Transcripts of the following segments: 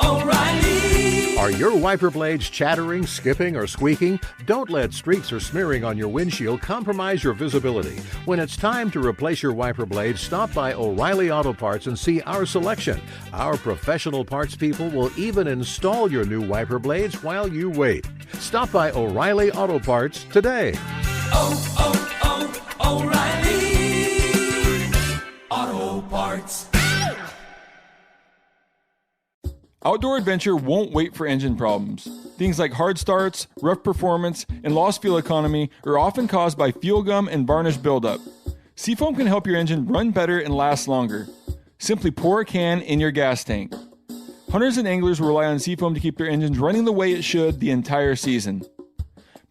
O'Reilly. Are your wiper blades chattering, skipping, or squeaking? Don't let streaks or smearing on your windshield compromise your visibility. When it's time to replace your wiper blades, stop by O'Reilly Auto Parts and see our selection. Our professional parts people will even install your new wiper blades while you wait. Stop by O'Reilly Auto Parts today. O'Reilly Auto Parts. Outdoor adventure won't wait for engine problems. Things like hard starts, rough performance, and lost fuel economy are often caused by fuel gum and varnish buildup. Seafoam can help your engine run better and last longer. Simply pour a can in your gas tank. Hunters and anglers rely on Seafoam to keep their engines running the way it should the entire season.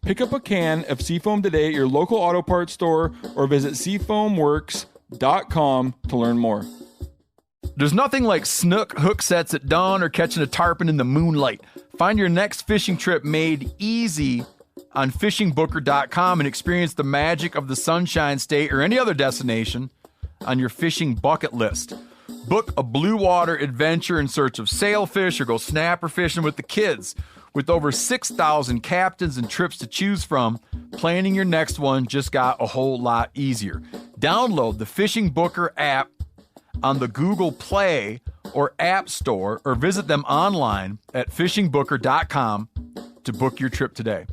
Pick up a can of Seafoam today at your local auto parts store or visit seafoamworks.com to learn more. There's nothing like snook hook sets at dawn or catching a tarpon in the moonlight. Find your next fishing trip made easy on fishingbooker.com and experience the magic of the Sunshine State or any other destination on your fishing bucket list. Book a blue water adventure in search of sailfish or go snapper fishing with the kids. With over 6,000 captains and trips to choose from, planning your next one just got a whole lot easier. Download the Fishing Booker app on the Google Play or App Store, or visit them online at fishingbooker.com to book your trip today.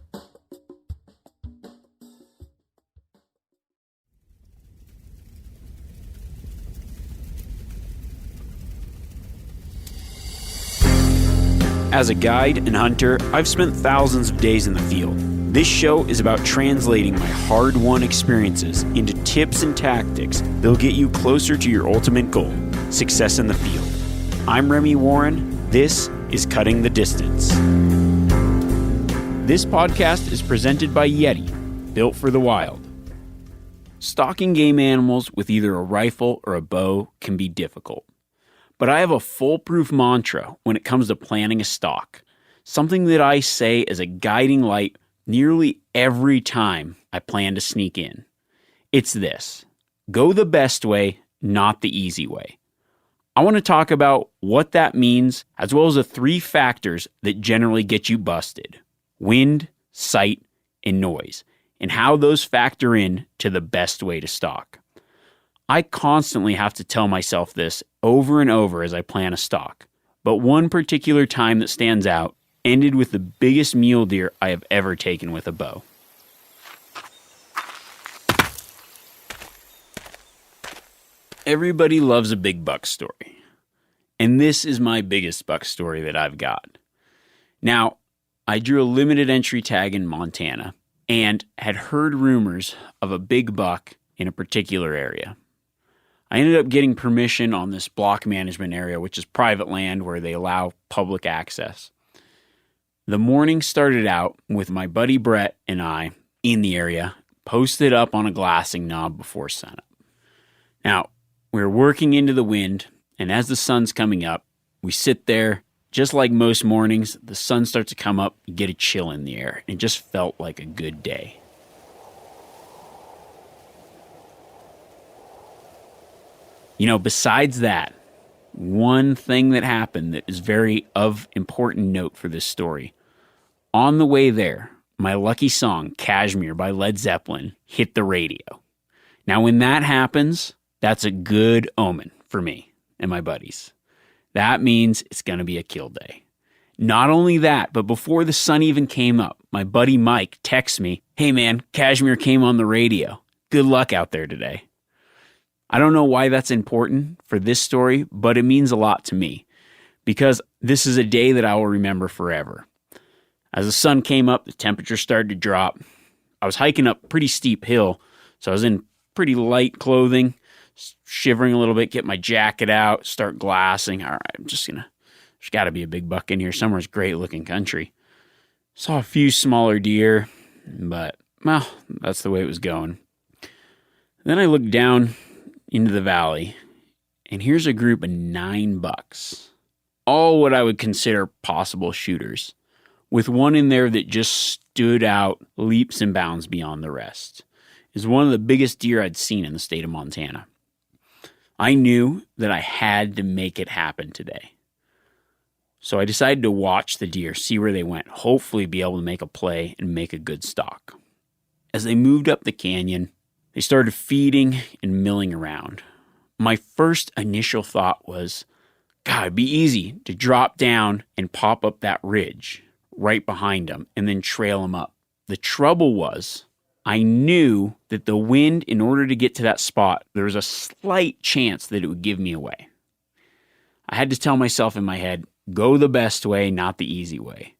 As a guide and hunter, I've spent thousands of days in the field. This show is about translating my hard-won experiences into tips and tactics that'll get you closer to your ultimate goal, success in the field. I'm Remy Warren. This is Cutting the Distance. This podcast is presented by Yeti, built for the wild. Stalking game animals with either a rifle or a bow can be difficult. But I have a foolproof mantra when it comes to planning a stalk, something that I say as a guiding light nearly every time I plan to sneak in. It's this: go the best way, not the easy way. I want to talk about what that means, as well as the 3 factors that generally get you busted: wind, sight, and noise, and how those factor in to the best way to stalk. I constantly have to tell myself this over and over as I plan a stalk, but one particular time that stands out ended with the biggest mule deer I have ever taken with a bow. Everybody loves a big buck story, and this is my biggest buck story that I've got. Now, I drew a limited entry tag in Montana and had heard rumors of a big buck in a particular area. I ended up getting permission on this block management area, which is private land where they allow public access. The morning started out with my buddy Brett and I in the area, posted up on a glassing knob before sunup. Now, we're working into the wind, and as the sun's coming up, we sit there. Just like most mornings, the sun starts to come up, you get a chill in the air. It just felt like a good day. You know, besides that, one thing that happened that is very of important note for this story. On the way there, my lucky song, Kashmir by Led Zeppelin, hit the radio. Now, when that happens, that's a good omen for me and my buddies. That means it's going to be a kill day. Not only that, but before the sun even came up, my buddy Mike texts me, "Hey man, Kashmir came on the radio. Good luck out there today." I don't know why that's important for this story, but it means a lot to me because this is a day that I will remember forever. As the sun came up, the temperature started to drop. I was hiking up a pretty steep hill, so I was in pretty light clothing, shivering a little bit, get my jacket out, start glassing. All right, there's got to be a big buck in here somewhere. It's great looking country. Saw a few smaller deer, but, well, that's the way it was going. Then I looked down into the valley, and here's a group of 9 bucks. All what I would consider possible shooters, with one in there that just stood out leaps and bounds beyond the rest. Is one of the biggest deer I'd seen in the state of Montana. I knew that I had to make it happen today. So I decided to watch the deer, see where they went, hopefully be able to make a play and make a good stalk. As they moved up the canyon, they started feeding and milling around. My first initial thought was, God, it'd be easy to drop down and pop up that ridge right behind them and then trail them up. The trouble was, I knew that the wind, in order to get to that spot, there was a slight chance that it would give me away. I had to tell myself in my head, go the best way, not the easy way.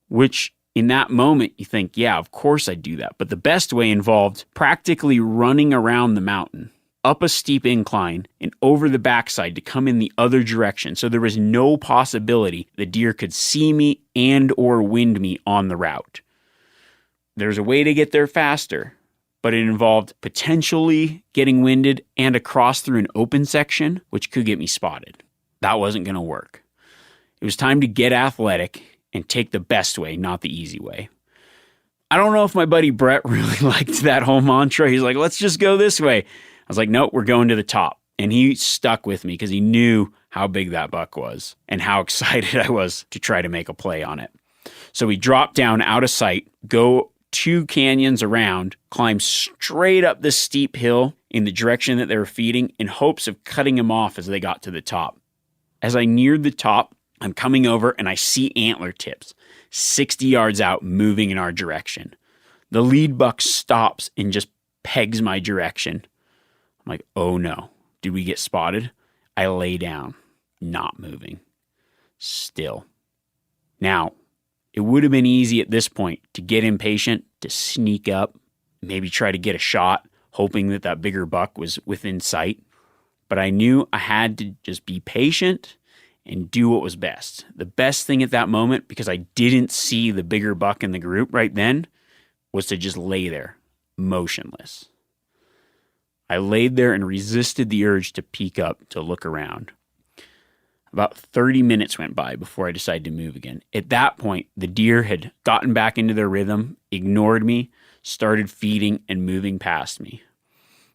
Which, in that moment, you think, yeah, of course I'd do that. But the best way involved practically running around the mountain, up a steep incline, and over the backside to come in the other direction. So there was no possibility the deer could see me and or wind me on the route. There's a way to get there faster, but it involved potentially getting winded and across through an open section, which could get me spotted. That wasn't going to work. It was time to get athletic and take the best way, not the easy way. I don't know if my buddy Brett really liked that whole mantra. He's like, let's just go this way. I was like, nope, we're going to the top. And he stuck with me because he knew how big that buck was and how excited I was to try to make a play on it. So we dropped down out of sight, go 2 canyons around, climb straight up this steep hill in the direction that they were feeding in hopes of cutting him off as they got to the top. As I neared the top, I'm coming over and I see antler tips 60 yards out moving in our direction. The lead buck stops and just pegs my direction. I'm like, oh no, did we get spotted? I lay down, not moving, still. Now, it would have been easy at this point to get impatient, to sneak up, maybe try to get a shot, hoping that that bigger buck was within sight. But I knew I had to just be patient and do what was best. The best thing at that moment, because I didn't see the bigger buck in the group right then, was to just lay there, motionless. I laid there and resisted the urge to peek up to look around. About 30 minutes went by before I decided to move again. At that point, the deer had gotten back into their rhythm, ignored me, started feeding and moving past me.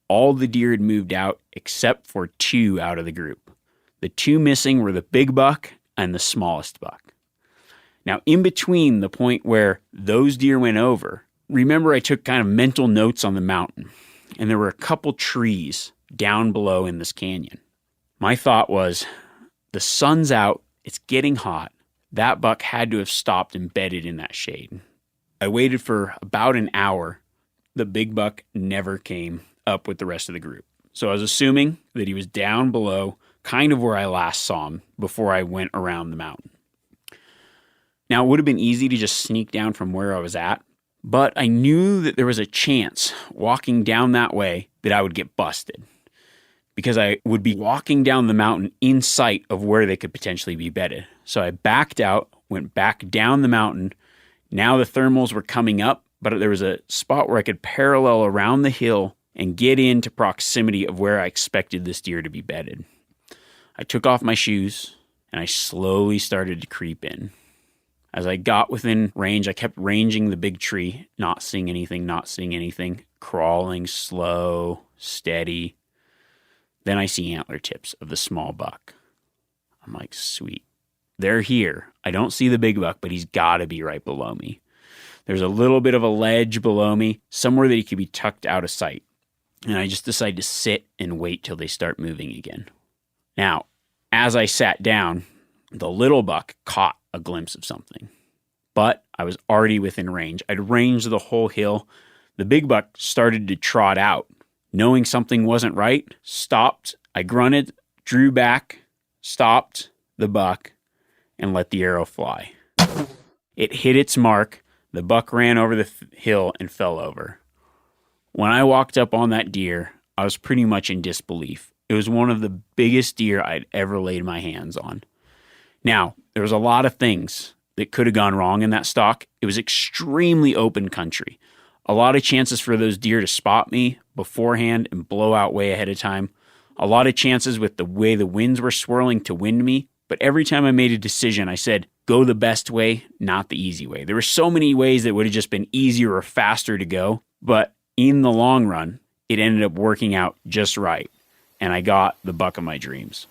All the deer had moved out except for 2 out of the group. The 2 missing were the big buck and the smallest buck. Now, in between the point where those deer went over, remember I took kind of mental notes on the mountain, and there were a couple trees down below in this canyon. My thought was, the sun's out, it's getting hot. That buck had to have stopped embedded in that shade. I waited for about an hour. The big buck never came up with the rest of the group. So I was assuming that he was down below, kind of where I last saw him before I went around the mountain. Now, it would have been easy to just sneak down from where I was at, but I knew that there was a chance walking down that way that I would get busted, because I would be walking down the mountain in sight of where they could potentially be bedded. So I backed out, went back down the mountain. Now the thermals were coming up, but there was a spot where I could parallel around the hill and get into proximity of where I expected this deer to be bedded. I took off my shoes and I slowly started to creep in. As I got within range, I kept ranging the big tree, not seeing anything, crawling slow, steady. Then I see antler tips of the small buck. I'm like, sweet. They're here. I don't see the big buck, but he's got to be right below me. There's a little bit of a ledge below me, somewhere that he could be tucked out of sight. And I just decided to sit and wait till they start moving again. Now, as I sat down, the little buck caught a glimpse of something. But I was already within range. I'd ranged the whole hill. The big buck started to trot out. Knowing something wasn't right, stopped. I grunted, drew back, stopped the buck, and let the arrow fly. It hit its mark. The buck ran over the hill and fell over. When I walked up on that deer, I was pretty much in disbelief. It was one of the biggest deer I'd ever laid my hands on. Now, there was a lot of things that could have gone wrong in that stalk. It was extremely open country. A lot of chances for those deer to spot me beforehand and blow out way ahead of time. A lot of chances with the way the winds were swirling to wind me. But every time I made a decision, I said, go the best way, not the easy way. There were so many ways that would have just been easier or faster to go. But in the long run, it ended up working out just right. and I got the buck of my dreams.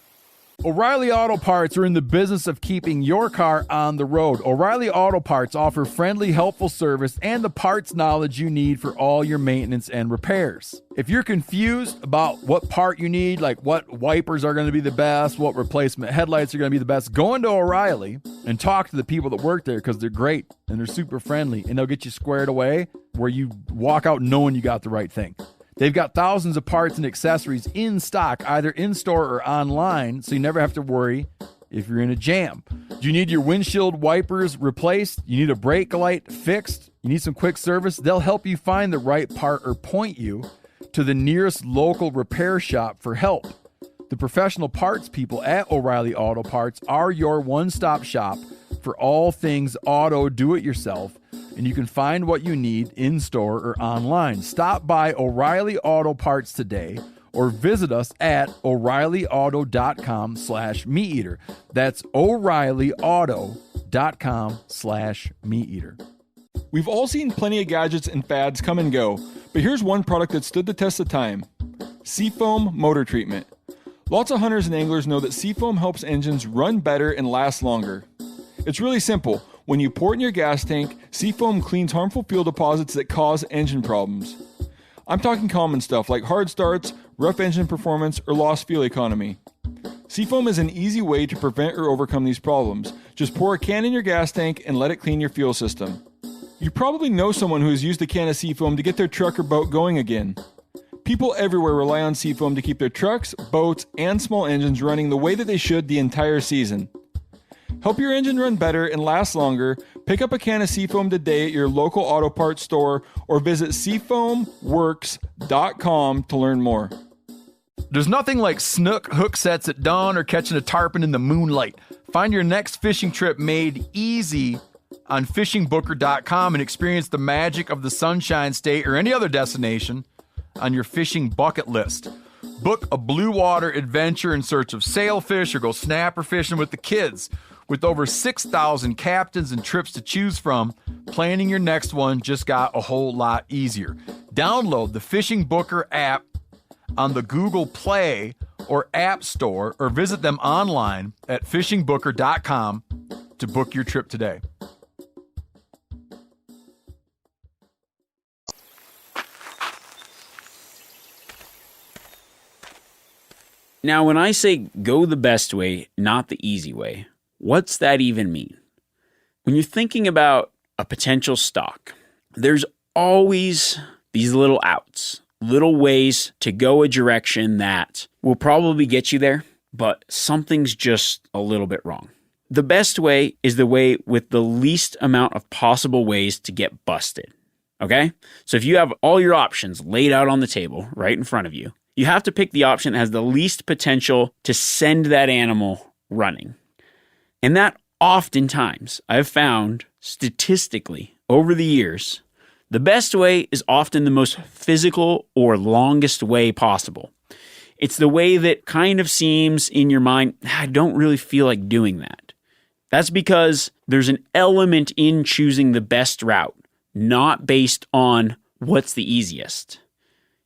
O'Reilly Auto Parts are in the business of keeping your car on the road. O'Reilly Auto Parts offer friendly, helpful service and the parts knowledge you need for all your maintenance and repairs. If you're confused about what part you need, like what wipers are going to be the best, what replacement headlights are going to be the best, go into O'Reilly and talk to the people that work there because they're great and they're super friendly and they'll get you squared away where you walk out knowing you got the right thing. They've got thousands of parts and accessories in stock, either in-store or online, so you never have to worry if you're in a jam. Do you need your windshield wipers replaced? You need a brake light fixed? You need some quick service? They'll help you find the right part or point you to the nearest local repair shop for help. The professional parts people at O'Reilly Auto Parts are your one-stop shop for all things auto do-it-yourself, and you can find what you need in-store or online. Stop by O'Reilly Auto Parts today or visit us at O'ReillyAuto.com/MeatEater. That's O'ReillyAuto.com/MeatEater. We've all seen plenty of gadgets and fads come and go, but here's one product that stood the test of time: Seafoam Motor Treatment. Lots of hunters and anglers know that Seafoam helps engines run better and last longer. It's really simple. When you pour it in your gas tank, Seafoam cleans harmful fuel deposits that cause engine problems. I'm talking common stuff like hard starts, rough engine performance, or lost fuel economy. Seafoam is an easy way to prevent or overcome these problems. Just pour a can in your gas tank and let it clean your fuel system. You probably know someone who has used a can of Seafoam to get their truck or boat going again. People everywhere rely on Seafoam to keep their trucks, boats, and small engines running the way that they should the entire season. Help your engine run better and last longer. Pick up a can of Seafoam today at your local auto parts store or visit seafoamworks.com to learn more. There's nothing like snook hook sets at dawn or catching a tarpon in the moonlight. Find your next fishing trip made easy on fishingbooker.com and experience the magic of the Sunshine State or any other destination on your fishing bucket list. Book a blue water adventure in search of sailfish or go snapper fishing with the kids. With over 6,000 captains and trips to choose from, planning your next one just got a whole lot easier. Download the Fishing Booker app on the Google Play or App Store or visit them online at fishingbooker.com to book your trip today. Now, when I say go the best way, not the easy way, what's that even mean? When you're thinking about a potential stock, there's always these little outs, little ways to go a direction that will probably get you there, but something's just a little bit wrong. The best way is the way with the least amount of possible ways to get busted, okay? So if you have all your options laid out on the table right in front of you, you have to pick the option that has the least potential to send that animal running. And that oftentimes, I've found statistically over the years, the best way is often the most physical or longest way possible. It's the way that kind of seems in your mind, I don't really feel like doing that. That's because there's an element in choosing the best route, not based on what's the easiest.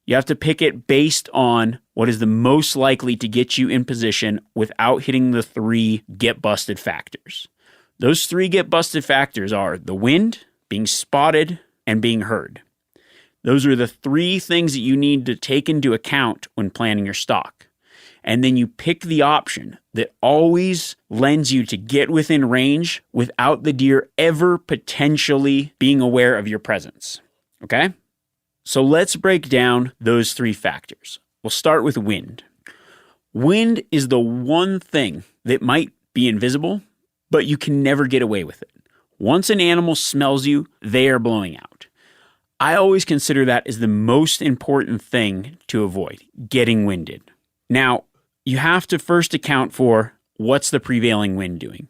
You have to pick it based on what is the most likely to get you in position without hitting the 3 get busted factors. Those 3 get busted factors are the wind, being spotted, and being heard. Those are the 3 things that you need to take into account when planning your stock. And then you pick the option that always lends you to get within range without the deer ever potentially being aware of your presence. Okay? So let's break down those 3 factors. We'll start with wind. Wind is the one thing that might be invisible, but you can never get away with it. Once an animal smells you, they are blowing out. I always consider that as the most important thing to avoid, getting winded. Now, you have to first account for what's the prevailing wind doing.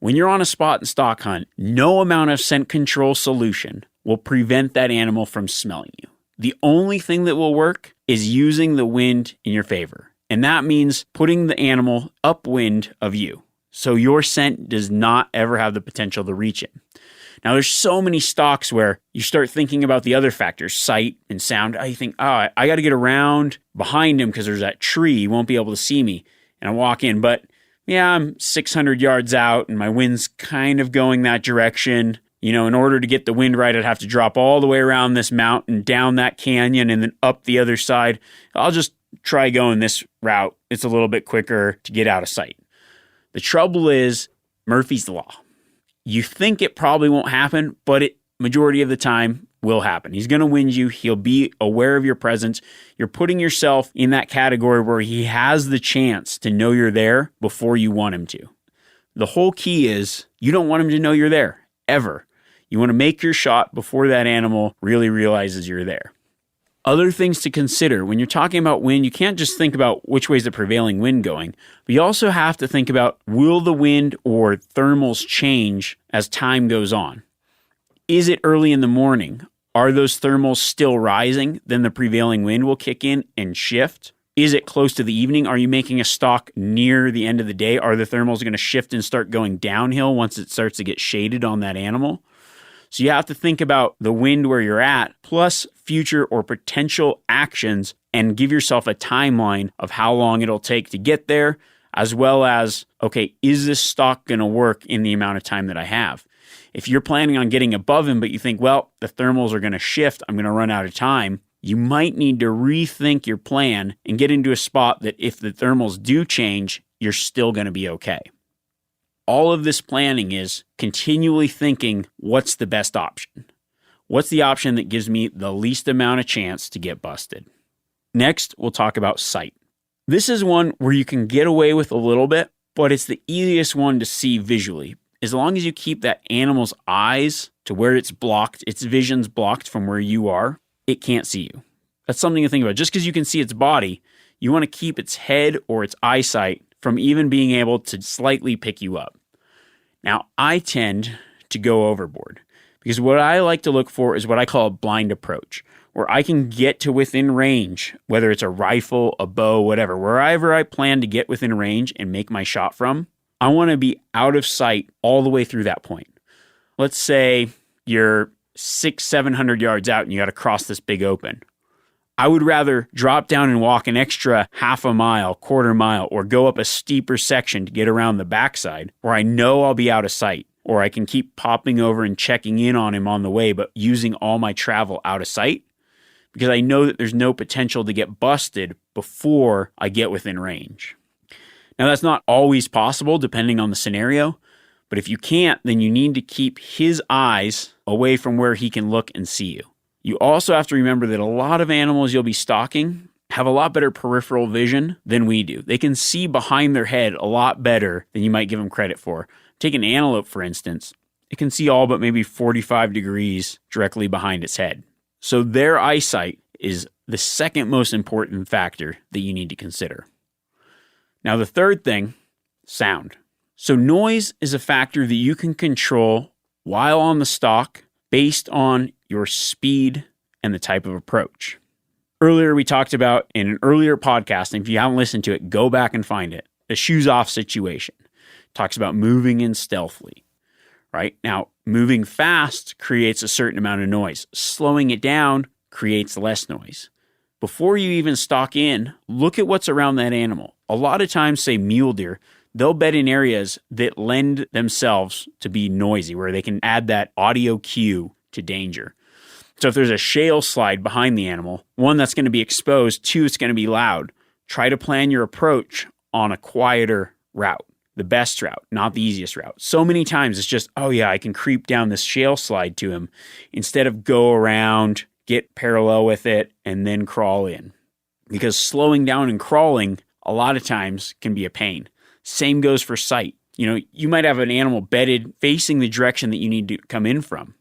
When you're on a spot and stock hunt, no amount of scent control solution will prevent that animal from smelling you. The only thing that will work is using the wind in your favor. And that means putting the animal upwind of you, so your scent does not ever have the potential to reach it. Now, there's so many stalks where you start thinking about the other factors, sight and sound. You think, oh, I got to get around behind him because there's that tree. He won't be able to see me. And I walk in, but yeah, I'm 600 yards out and my wind's kind of going that direction. In order to get the wind right, I'd have to drop all the way around this mountain, down that canyon, and then up the other side. I'll just try going this route. It's a little bit quicker to get out of sight. The trouble is Murphy's Law. You think it probably won't happen, but it majority of the time will happen. He's going to wind you. He'll be aware of your presence. You're putting yourself in that category where he has the chance to know you're there before you want him to. The whole key is you don't want him to know you're there, ever. You want to make your shot before that animal really realizes you're there. Other things to consider when you're talking about wind, you can't just think about which way is the prevailing wind going, but you also have to think about, will the wind or thermals change as time goes on? Is it early in the morning? Are those thermals still rising? Then the prevailing wind will kick in and shift. Is it close to the evening? Are you making a stalk near the end of the day? Are the thermals going to shift and start going downhill once it starts to get shaded on that animal? So you have to think about the wind where you're at, plus future or potential actions, and give yourself a timeline of how long it'll take to get there, as well as, okay, is this stalk going to work in the amount of time that I have? If you're planning on getting above him, but you think, well, the thermals are going to shift, I'm going to run out of time, you might need to rethink your plan and get into a spot that if the thermals do change, you're still going to be okay. All of this planning is continually thinking, what's the best option? What's the option that gives me the least amount of chance to get busted? Next, we'll talk about sight. This is one where you can get away with a little bit, but it's the easiest one to see visually. As long as you keep that animal's eyes to where it's blocked, its vision's blocked from where you are, it can't see you. That's something to think about. Just because you can see its body, you want to keep its head or its eyesight from even being able to slightly pick you up. Now, I tend to go overboard because what I like to look for is what I call a blind approach, where I can get to within range, whether it's a rifle, a bow, whatever, wherever I plan to get within range and make my shot from, I want to be out of sight all the way through that point. Let's say you're 600-700 yards out and you got to cross this big open. I would rather drop down and walk an extra half a mile, quarter mile, or go up a steeper section to get around the backside where I know I'll be out of sight, or I can keep popping over and checking in on him on the way, but using all my travel out of sight because I know that there's no potential to get busted before I get within range. Now, that's not always possible depending on the scenario, but if you can't, then you need to keep his eyes away from where he can look and see you. You also have to remember that a lot of animals you'll be stalking have a lot better peripheral vision than we do. They can see behind their head a lot better than you might give them credit for. Take an antelope, for instance. It can see all but maybe 45 degrees directly behind its head. So their eyesight is the second most important factor that you need to consider. Now, the third thing, sound. So noise is a factor that you can control while on the stalk based on your speed and the type of approach. Earlier, we talked about in an earlier podcast, and if you haven't listened to it, go back and find it, the shoes off situation. It talks about moving in stealthily, right? Now, moving fast creates a certain amount of noise. Slowing it down creates less noise. Before you even stalk in, look at what's around that animal. A lot of times, say mule deer, they'll bed in areas that lend themselves to be noisy, where they can add that audio cue to danger. So if there's a shale slide behind the animal, one, that's going to be exposed, two, it's going to be loud. Try to plan your approach on a quieter route, the best route, not the easiest route. So many times it's just, oh yeah, I can creep down this shale slide to him instead of go around, get parallel with it, and then crawl in. Because slowing down and crawling a lot of times can be a pain. Same goes for sight. You might have an animal bedded facing the direction that you need to come in from.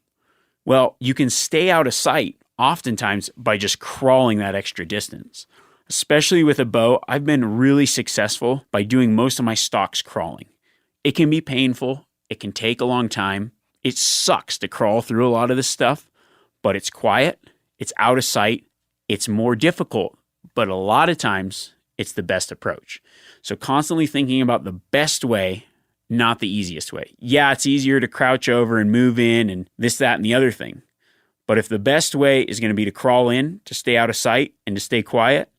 Well, you can stay out of sight oftentimes by just crawling that extra distance. Especially with a bow, I've been really successful by doing most of my stalks crawling. It can be painful. It can take a long time. It sucks to crawl through a lot of this stuff, but it's quiet. It's out of sight. It's more difficult, but a lot of times it's the best approach. So constantly thinking about the best way not the easiest way. Yeah, it's easier to crouch over and move in and this, that, and the other thing. But if the best way is going to be to crawl in, to stay out of sight, and to stay quiet,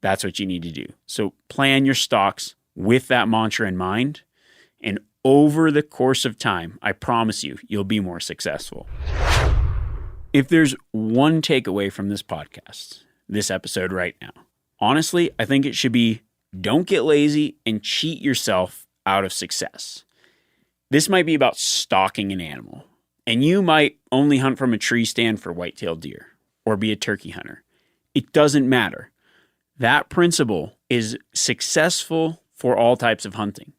that's what you need to do. So plan your stalks with that mantra in mind. And over the course of time, I promise you, you'll be more successful. If there's one takeaway from this podcast, this episode right now, honestly, I think it should be don't get lazy and cheat yourself out of success. This might be about stalking an animal, and you might only hunt from a tree stand for white-tailed deer or be a turkey hunter. It doesn't matter. That principle is successful for all types of hunting.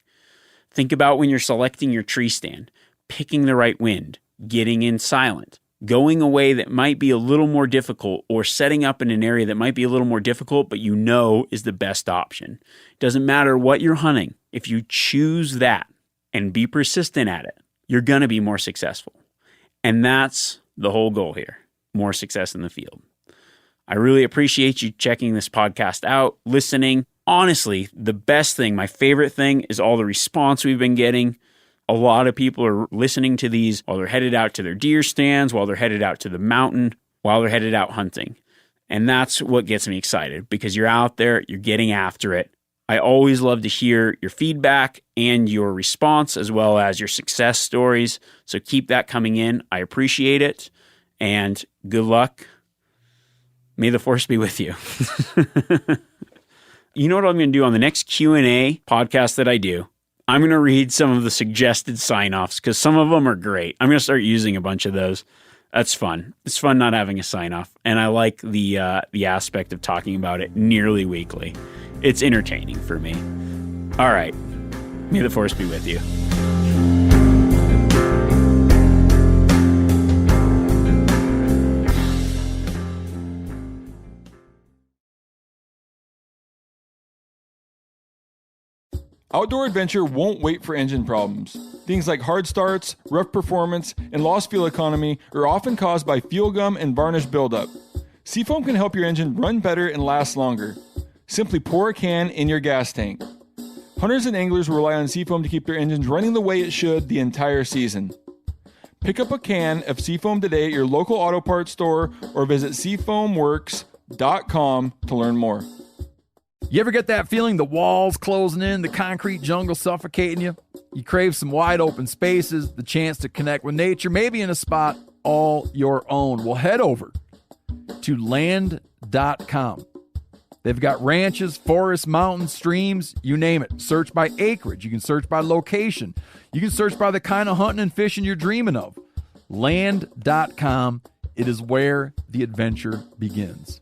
Think about when you're selecting your tree stand, picking the right wind, getting in silent, going away that might be a little more difficult, or setting up in an area that might be a little more difficult, but you know is the best option. It doesn't matter what you're hunting. If you choose that and be persistent at it, you're going to be more successful. And that's the whole goal here, more success in the field. I really appreciate you checking this podcast out, listening. Honestly, the best thing, my favorite thing, is all the response we've been getting. A lot of people are listening to these while they're headed out to their deer stands, while they're headed out to the mountain, while they're headed out hunting. And that's what gets me excited, because you're out there, you're getting after it. I always love to hear your feedback and your response, as well as your success stories. So keep that coming in. I appreciate it. And good luck. May the force be with you. You know what I'm going to do on the next Q&A podcast that I do? I'm going to read some of the suggested sign-offs, because some of them are great. I'm going to start using a bunch of those. That's fun. It's fun not having a sign-off. And I like the aspect of talking about it nearly weekly. It's entertaining for me. All right. May the force be with you. Outdoor adventure won't wait for engine problems. Things like hard starts, rough performance, and lost fuel economy are often caused by fuel gum and varnish buildup. Seafoam can help your engine run better and last longer. Simply pour a can in your gas tank. Hunters and anglers rely on Seafoam to keep their engines running the way it should the entire season. Pick up a can of Seafoam today at your local auto parts store, or visit seafoamworks.com to learn more. You ever get that feeling the walls closing in, the concrete jungle suffocating you? You crave some wide open spaces, the chance to connect with nature, maybe in a spot all your own. Well, head over to land.com. They've got ranches, forests, mountains, streams, you name it. Search by acreage. You can search by location. You can search by the kind of hunting and fishing you're dreaming of. Land.com. It is where the adventure begins.